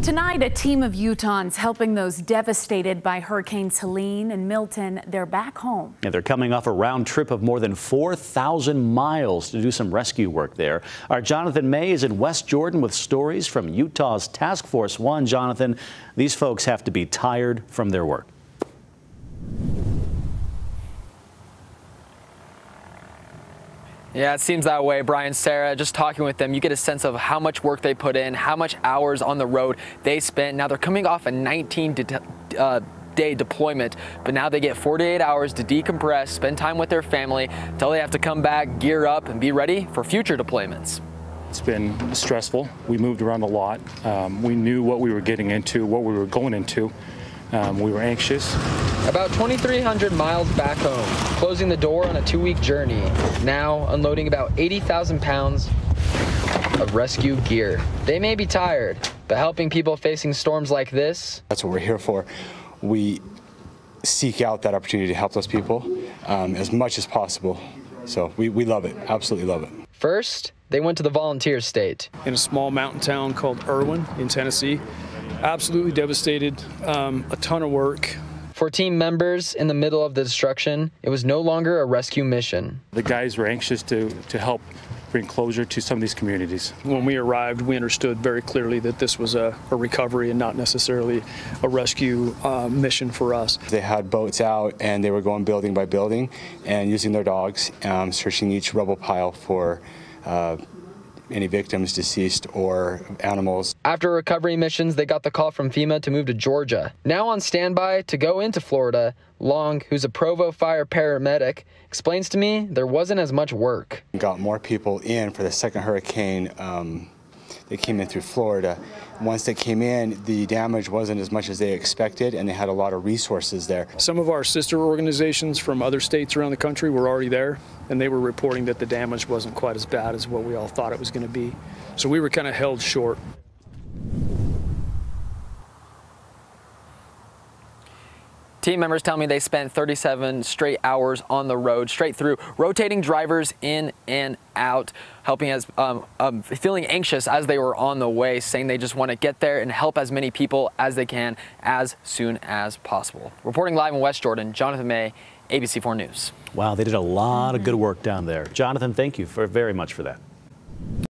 Tonight, a team of Utahns helping those devastated by Hurricanes Helene and Milton. They're back home. Yeah, they're coming off a round trip of more than 4,000 miles to do some rescue work there. Our Jonathan May is in West Jordan with stories from Utah's Task Force 1. Jonathan, these folks have to be tired from their work. Yeah, it seems that way, Brian. Sarah, just talking with them, you get a sense of how much work they put in, how much hours on the road they spent. Now they're coming off a 19-day deployment, but now they get 48 hours to decompress, spend time with their family, until they have to come back, gear up, and be ready for future deployments. It's been stressful. We moved around a lot. We knew what we were getting into, what we were going into. We were anxious. About 2,300 miles back home, closing the door on a 2-week journey. Now unloading about 80,000 pounds of rescue gear. They may be tired, but helping people facing storms like this. That's what we're here for. We seek out that opportunity to help those people as much as possible. So we love it, absolutely love it. First, they went to the volunteer state. In a small mountain town called Irwin in Tennessee. Absolutely devastated, a ton of work. For team members in the middle of the destruction, it was no longer a rescue mission. The guys were anxious to help bring closure to some of these communities. When we arrived, we understood very clearly that this was a recovery and not necessarily a rescue mission for us. They had boats out and they were going building by building and using their dogs, searching each rubble pile for any victims, deceased, or animals. After recovery missions, they got the call from FEMA to move to Georgia. Now on standby to go into Florida, Long, who's a Provo fire paramedic, explains to me there wasn't as much work. Got more people in for the second hurricane. They came in through Florida. Once they came in, the damage wasn't as much as they expected, and they had a lot of resources there. Some of our sister organizations from other states around the country were already there, and they were reporting that the damage wasn't quite as bad as what we all thought it was going to be. So we were kind of held short. Team members tell me they spent 37 straight hours on the road, straight through, rotating drivers in and out, helping us, feeling anxious as they were on the way, saying they just want to get there and help as many people as they can as soon as possible. Reporting live in West Jordan, Jonathan May, ABC4 News. Wow, they did a lot of good work down there. Jonathan, thank you very much for that.